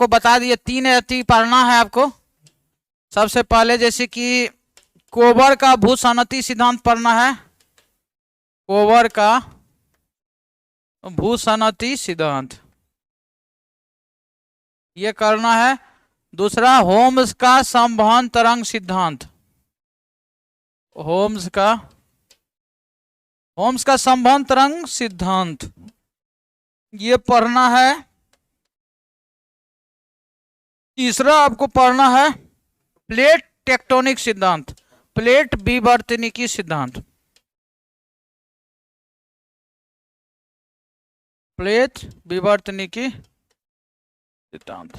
आपको बता दिए 3 अति पढ़ना है आपको। सबसे पहले जैसे कि कोबर का भूसन्नति सिद्धांत पढ़ना है, कोबर का भूसन्नति सिद्धांत ये करना है। दूसरा होम्स का संवहन तरंग सिद्धांत, होम्स का संवहन तरंग सिद्धांत ये पढ़ना है। तीसरा आपको पढ़ना है प्लेट टेक्टोनिक सिद्धांत, प्लेट विवर्तनिकी सिद्धांत, प्लेट विवर्तनिकी सिद्धांत।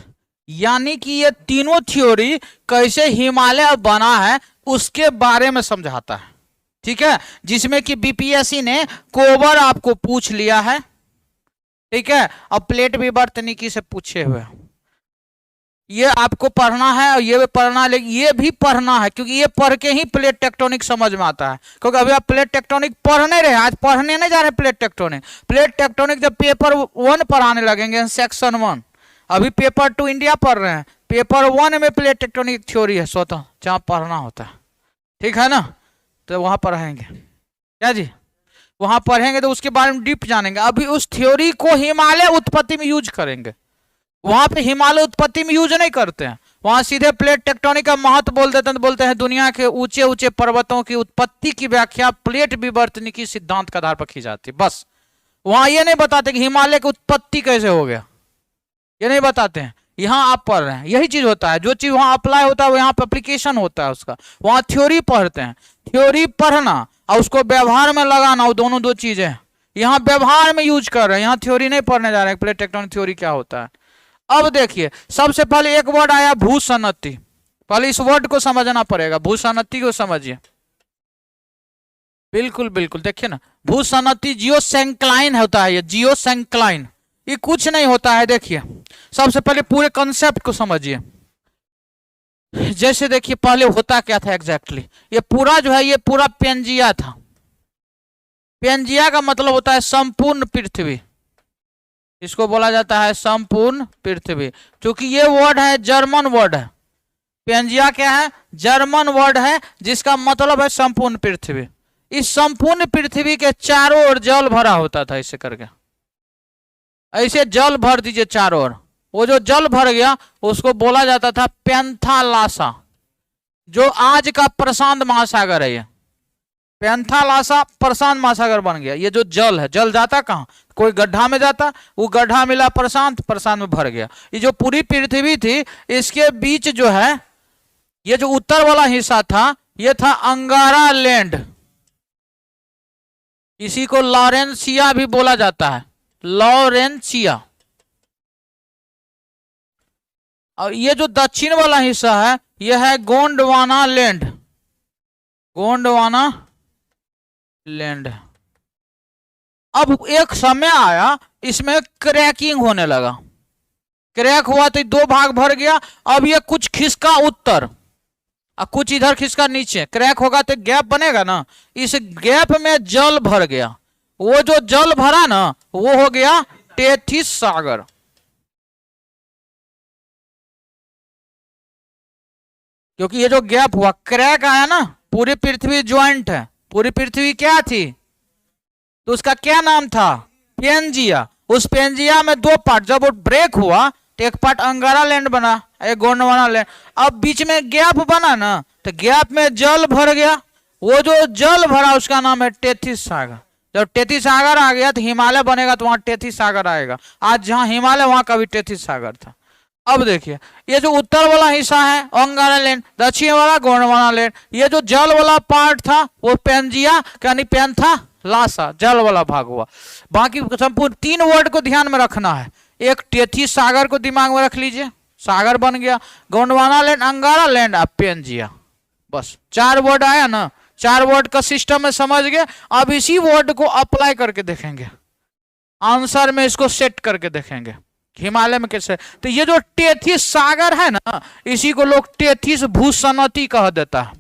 यानी कि ये तीनों थ्योरी कैसे हिमालय बना है उसके बारे में समझाता है, ठीक है। जिसमें कि बीपीएससी ने कोबर आपको पूछ लिया है, ठीक है, और प्लेट विवर्तनिकी से पूछे हुए ये आपको पढ़ना है और ये भी पढ़ना, लेकिन ये भी पढ़ना है क्योंकि ये पढ़ के ही प्लेट टेक्टोनिक समझ में आता है। क्योंकि अभी आप प्लेट टेक्टोनिक पढ़ नहीं रहे, आज पढ़ने नहीं जा रहे प्लेट टेक्टोनिक। प्लेट टेक्टोनिक जब पेपर 1 पढ़ाने लगेंगे सेक्शन 1, अभी पेपर 2 इंडिया पढ़ रहे हैं, पेपर 1 में प्लेट टेक्टोनिक थ्योरी है स्वतः जहां पढ़ना होता है, ठीक है ना। तो वहां पढ़ेंगे क्या जी, वहां पढ़ेंगे तो उसके बारे में डीप जानेंगे। अभी उस थ्योरी को हिमालय उत्पत्ति में यूज करेंगे, वहां पे हिमालय उत्पत्ति में यूज नहीं करते हैं, वहां सीधे प्लेट टेक्टोनिक का महत्व बोल देते हैं। तो बोलते हैं दुनिया के ऊंचे ऊंचे पर्वतों की उत्पत्ति की व्याख्या प्लेट विवर्तनिकी सिद्धांत के आधार पर की जाती है, बस। वहां ये नहीं बताते कि हिमालय की उत्पत्ति कैसे हो गया, ये नहीं बताते हैं। यहाँ आप पढ़ रहे हैं, यही चीज होता है, जो चीज वहां अप्लाई होता है वो यहाँ पे एप्लीकेशन होता है उसका। वहां थ्योरी पढ़ते हैं, थ्योरी पढ़ना और उसको व्यवहार में लगाना, वो दोनों दो चीजें हैं। यहाँ व्यवहार में यूज कर रहे हैं, यहाँ थ्योरी नहीं पढ़ने जा रहे हैं प्लेट टेक्टोनिक थ्योरी क्या होता है। अब देखिए सबसे पहले एक वर्ड आया भूसन्नति, पहले इस वर्ड को समझना पड़ेगा, भूसन्नति को समझिए। बिल्कुल बिल्कुल, देखिए ना, भूसन्नति जियोसेंक्लाइन होता है, ये जियोसेंक्लाइन, ये कुछ नहीं होता है। देखिए सबसे पहले पूरे कॉन्सेप्ट को समझिए। जैसे देखिए पहले होता क्या था एग्जैक्टली, ये पूरा जो है ये पूरा पेंजिया था। पेंजिया का मतलब होता है संपूर्ण पृथ्वी, इसको बोला जाता है संपूर्ण पृथ्वी। क्योंकि ये वर्ड है जर्मन वर्ड है, पेंजिया क्या है, जर्मन वर्ड है जिसका मतलब है संपूर्ण पृथ्वी। इस संपूर्ण पृथ्वी के चारों ओर जल भरा होता था, ऐसे करके ऐसे जल भर दीजिए चारों ओर, वो जो जल भर गया उसको बोला जाता था पैंथालासा, जो आज का प्रशांत महासागर है। ये पैंथालासा प्रशांत महासागर बन गया। ये जो जल है, जल जाता कहाँ, कोई गड्ढा में जाता, वो गड्ढा मिला प्रशांत, प्रशांत में भर गया। ये जो पूरी पृथ्वी थी इसके बीच जो है ये जो उत्तर वाला हिस्सा था ये था अंगारा लैंड, इसी को लॉरेंसिया भी बोला जाता है, लॉरेंसिया। और ये जो दक्षिण वाला हिस्सा है यह है गोंडवाना लैंड, गोंडवाना लैंड। अब एक समय आया इसमें क्रैकिंग होने लगा, क्रैक हुआ तो 2 भाग भर गया। अब ये कुछ खिसका उत्तर और कुछ इधर खिसका नीचे, क्रैक होगा तो गैप बनेगा ना, इस गैप में जल भर गया। वो जो जल भरा ना वो हो गया टेथिस सागर। क्योंकि ये जो गैप हुआ, क्रैक आया ना, पूरी पृथ्वी ज्वाइंट है, पूरी पृथ्वी क्या थी तो उसका क्या नाम था, पेंजिया। उस पेंजिया में 2 पार्ट, जब वो ब्रेक हुआ तो एक पार्ट अंगारा लैंड बना, एक गोंडवाना लैंड। अब बीच में गैप बना ना तो गैप में जल भर गया, वो जो जल भरा उसका नाम है टेथिस सागर। जब टेथिस सागर आ गया तो हिमालय बनेगा, तो वहां टेथिस सागर आएगा। आज जहां हिमालय वहां का भी टेथिस सागर था। अब देखिए ये जो उत्तर वाला हिस्सा है अंगारा लैंड, दक्षिण वाला गोंडवाना लैंड। ये जो जल वाला पार्ट था वो पेंजिया यानी पैंथा लासा, जल वाला भाग हुआ। बाकी संपूर्ण 3 वर्ड को ध्यान में रखना है। एक टेथिस सागर को दिमाग में रख लीजिए, सागर बन गया, Gondwana land, Angara land, Pangaea, बस 4 वर्ड आया ना। 4 वर्ड का सिस्टम में समझ गए। अब इसी वर्ड को अप्लाई करके देखेंगे, आंसर में इसको सेट करके देखेंगे हिमालय में कैसे। तो ये जो टेथिस सागर है ना, इसी को लोग टेथिस भूसन्नति कह देता है,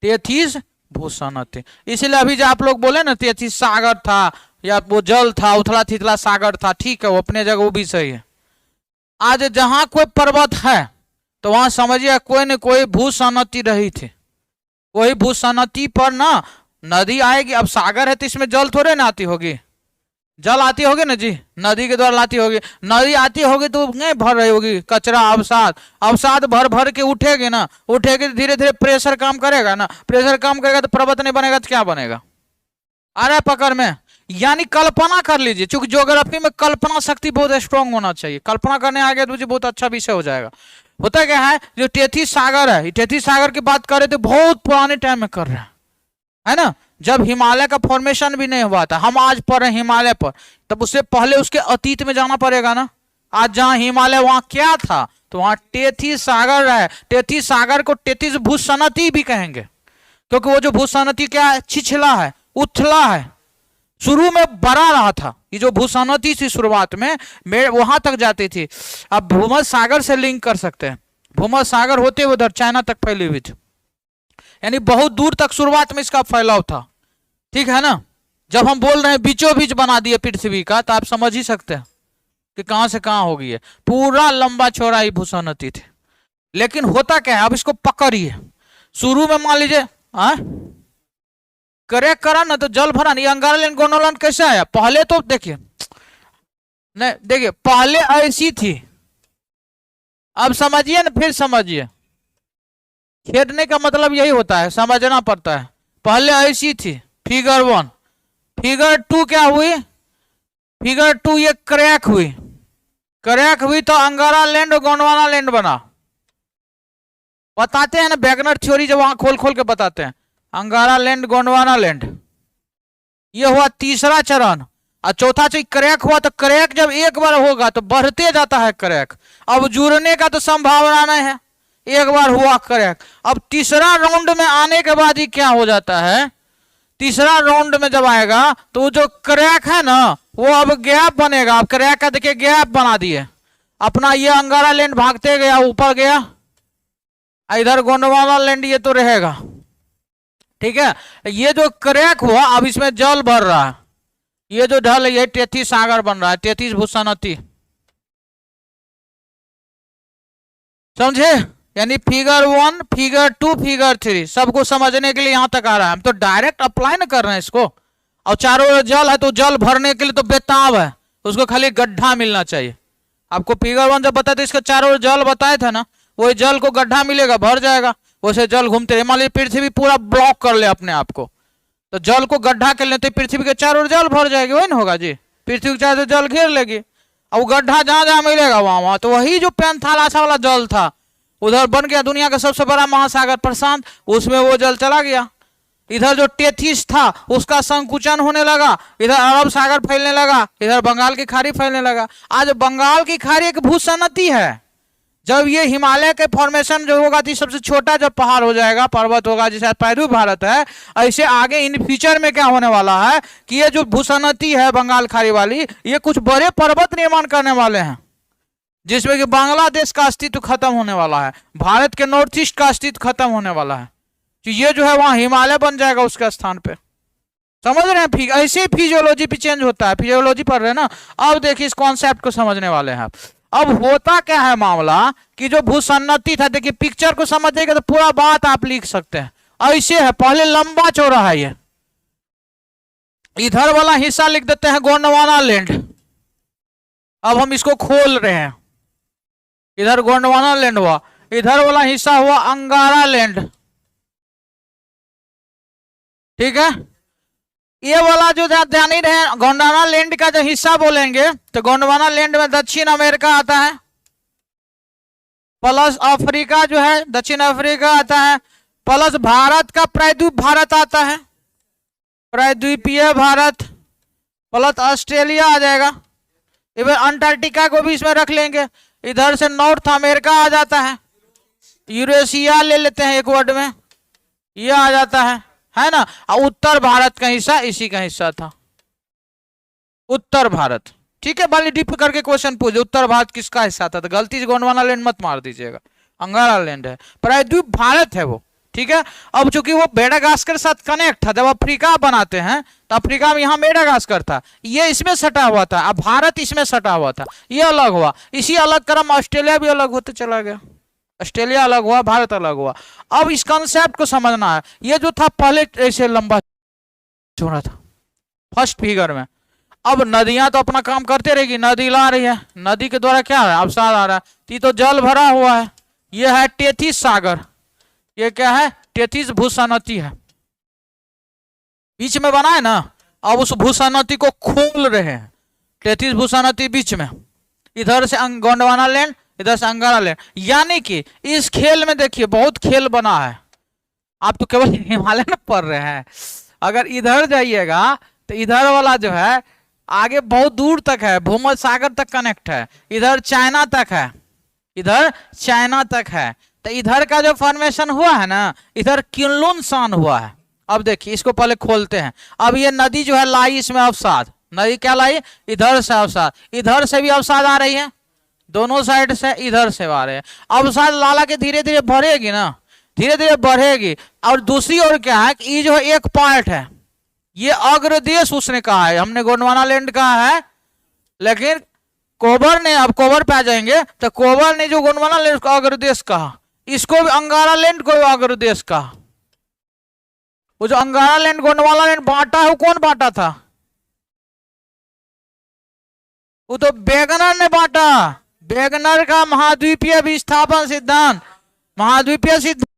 टेथिस भूसन्नति। इसलिए अभी जो आप लोग बोले ना टेथिस सागर था या वो जल था, उथला थिथला सागर था, ठीक है वो अपने जगह वो भी सही है। आज जहां कोई पर्वत है तो वहां समझिए कोई न कोई भूसन्नति रही थी। वही भूसन्नति पर ना नदी आएगी। अब सागर है तो इसमें जल थोड़े ना आती होगी, जल आती होगी ना जी, नदी के द्वारा लाती होगी। नदी आती होगी तो नहीं भर रही होगी कचरा, अवसाद भर भर के उठेगी ना, उठेगी तो धीरे धीरे प्रेशर काम करेगा ना, प्रेशर काम करेगा तो पर्वत नहीं बनेगा तो क्या बनेगा? आ रहा है पकड़ में? यानी कल्पना कर लीजिए, चूंकि ज्योग्राफी में कल्पना शक्ति बहुत स्ट्रांग होना चाहिए। कल्पना करने आगे तो मुझे बहुत अच्छा विषय हो जाएगा। होता क्या है, जो तेथिस सागर है, तेथिस सागर की बात कर रहे थे बहुत पुराने टाइम में कर रहे हैं, है ना, जब हिमालय का फॉर्मेशन भी नहीं हुआ था। हम आज पढ़ रहे हैं हिमालय पर, तब उससे पहले उसके अतीत में जाना पड़ेगा ना। आज जहां हिमालय वहां क्या था? तो वहां तेथिस सागर है। तेथिस सागर को तेथिस भूसन्नति भी कहेंगे, क्योंकि वो जो भूसन्नति क्या है, छिछला है, उथला है, शुरू में बड़ा रहा था। ये जो भूसन्नति थी शुरुआत में वहां तक जाती थी। अब भूमध्य सागर से लिंक कर सकते हैं, भूमध्य सागर होते हुए उधर चाइना तक फैली हुई थी, यानी बहुत दूर तक शुरुआत में इसका फैलाव था। ठीक है ना? जब हम बोल रहे हैं बीचों बीच बना दिए पृथ्वी का, तो आप समझ ही सकते हैं कि कहां से कहां हो गई है। पूरा लंबा चौड़ा ही भूसन्नति थी। लेकिन होता क्या है, अब इसको पकड़िए। शुरू में मान लीजिए करेक्ट करा ना तो जल भरा नहीं। अंगारा गोंडवाना कैसे आया? पहले तो देखिए, नहीं देखिए, पहले ऐसी थी। अब समझिए ना, फिर समझिए। खेदने का मतलब यही होता है, समझना पड़ता है। पहले ऐसी थी फिगर 1, फिगर 2 क्या हुई? फिगर 2 ये क्रैक हुई, क्रैक हुई तो अंगारा लैंड और गोंडवाना लैंड बना। बताते हैं ना वैगनर थ्योरी, जब वहां खोल खोल के बताते हैं अंगारा लैंड गोंडवाना लैंड। ये हुआ तीसरा चरण। और चौथा चीज क्रैक हुआ, तो क्रैक जब एक बार होगा तो बढ़ते जाता है क्रैक। अब जुड़ने का तो संभावना नहीं है, एक बार हुआ क्रैक। अब तीसरा राउंड में आने के बाद ही क्या हो जाता है, तीसरा राउंड में जब आएगा तो जो क्रैक है ना वो अब गैप बनेगा। अब क्रैक का देखिए गैप बना दिए अपना। ये अंगारा लैंड भागते गया, ऊपर गया, इधर गोंडवाना लैंड ये तो रहेगा। ठीक है, ये जो क्रैक हुआ अब इसमें जल भर रहा है। ये जो ढल है ये तेथिस सागर बन रहा है, तेथिस भूसन्नति। समझे? यानी फिगर 1, फिगर 2, फिगर 3 सबको समझने के लिए यहां तक आ रहा है। हम तो डायरेक्ट अप्लाई ना कर रहे हैं इसको। और चारों ओर जल है तो जल भरने के लिए तो बेताब है, उसको खाली गड्ढा मिलना चाहिए। आपको फिगर 1 जब बताए थे इसके चारों ओर जल बताए थे ना, वही जल को गड्ढा मिलेगा, भर जाएगा। वैसे जल घूमते रहे। मान लीजिए पृथ्वी पूरा ब्लॉक कर ले अपने आप को, तो जल को गड्ढा कर लेते पृथ्वी के चारों ओर जल भर जाएगी। वही ना होगा जी, पृथ्वी के चारों जल घेर लेगी। अब गड्ढा जहां जहां मिलेगा वहां वहां, तो वही जो पैंथालासा वाला जल था उधर बन गया दुनिया का सबसे बड़ा महासागर प्रशांत, उसमें वो जल चला गया। इधर जो तेथिस था उसका संकुचन होने लगा, इधर अरब सागर फैलने लगा, इधर बंगाल की खाड़ी फैलने लगा। आज बंगाल की खाड़ी एक भूसन्नति है। जब ये हिमालय के फॉर्मेशन जो होगा तो सबसे छोटा जब पहाड़ हो जाएगा, पर्वत होगा, जैसे प्रायद्वीप भारत है, ऐसे आगे इन फ्यूचर में क्या होने वाला है कि ये जो भूसन्नति है बंगाल खाड़ी वाली, ये कुछ बड़े पर्वत निर्माण करने वाले हैं, जिसमें कि बांग्लादेश का अस्तित्व खत्म होने वाला है, भारत के नॉर्थ ईस्ट का अस्तित्व खत्म होने वाला है। तो ये जो है वहां हिमालय बन जाएगा उसके स्थान पे। समझ रहे हैं? ऐसे फिजियोलॉजी भी चेंज होता है। फिजियोलॉजी पढ़ रहे हैं ना, अब देखिए इस कॉन्सेप्ट को समझने वाले हैं आप। अब होता क्या है मामला कि जो भूसन्नति था, देखिए पिक्चर को समझिएगा तो पूरा बात आप लिख सकते हैं। ऐसे है, पहले लंबा चौड़ा है ये, इधर वाला हिस्सा लिख देते हैं गोंडवाना लैंड। अब हम इसको खोल रहे हैं, इधर गोंडवाना लैंड हुआ, इधर वाला हिस्सा हुआ अंगारा लैंड। ठीक है, ये वाला जो ध्यान ही रहे, गोंडवाना लैंड का जो हिस्सा बोलेंगे तो गोंडवाना लैंड में दक्षिण अमेरिका आता है, प्लस अफ्रीका जो है दक्षिण अफ्रीका आता है, प्लस भारत का प्रायद्वीप भारत आता है, प्रायद्वीपीय भारत, प्लस ऑस्ट्रेलिया आ जाएगा। इधर अंटार्कटिका को भी इसमें रख लेंगे। इधर से नॉर्थ अमेरिका आ जाता है, यूरेशिया ले लेते हैं एक वर्ड में, ये आ जाता है ना। और उत्तर भारत का हिस्सा इसी का हिस्सा था, उत्तर भारत। ठीक है, बाली डिप करके क्वेश्चन पूछे उत्तर भारत किसका हिस्सा था, तो गलती से गोंडवाना लैंड मत मार दीजिएगा, अंगारा लैंड है, प्रायद्वीप भारत है वो। ठीक है। अब चूंकि वो मेडागास्कर के साथ कनेक्ट था, जब अफ्रीका बनाते हैं तो अफ्रीका में यहाँ मेडागास्कर था, ये इसमें सटा हुआ था, अब भारत इसमें सटा हुआ था, ये अलग हुआ। इसी अलग क्रम ऑस्ट्रेलिया भी अलग होते चला गया, ऑस्ट्रेलिया अलग हुआ, भारत अलग हुआ। अब इस कॉन्सेप्ट को समझना है। ये जो था पहले ऐसे लंबा चौड़ा था फर्स्ट फिगर में। अब नदियां तो अपना काम करते रहेगी, नदी ला रही है, नदी के द्वारा क्या है अवसाद आ रहा है, तो ये तो जल भरा हुआ है। ये है टेथिस सागर, ये क्या है टेथिस भूसनती है, बीच में बना है ना। अब उस भूसनती को खोल रहे हैं, टेथिस भूसनती बीच में, इधर से गोंडवाना लैंड, इधर से अंगारा लैंड। यानी कि इस खेल में देखिए बहुत खेल बना है। आप तो केवल हिमालय में पढ़ रहे हैं, अगर इधर जाइएगा तो इधर वाला जो है आगे बहुत दूर तक है, भूमध्य सागर तक कनेक्ट है, इधर चाइना तक है, इधर चाइना तक है। तो इधर का जो फॉर्मेशन हुआ है ना, इधर किनलुन सान हुआ है। अब देखिए इसको पहले खोलते हैं। अब ये नदी जो है लाई इसमें अवसाद, नदी क्या लाई इधर से अवसाद, इधर से भी अवसाद आ रही है, दोनों साइड से इधर से आ रहे हैं। अवसाद लाला के धीरे धीरे बढ़ेगी ना, धीरे धीरे बढ़ेगी। और दूसरी ओर क्या है कि ये जो एक पार्ट है ये अग्रदेश उसने कहा है, हमने गोंडवाना लैंड कहा है, लेकिन कोबर ने, अब कोबर पे आ जाएंगे तो कोबर ने जो गोंडवाना लैंड को अग्रदेश कहा, इसको भी अंगारा लैंड को अग्रदेश कहा। वो जो अंगारा लैंड गोंडवाना लैंड बांटा है वो कौन बांटा था, वो तो वेगनर ने बांटा। वेगनर का महाद्वीपीय विस्थापन सिद्धांत, महाद्वीपीय सिद्धांत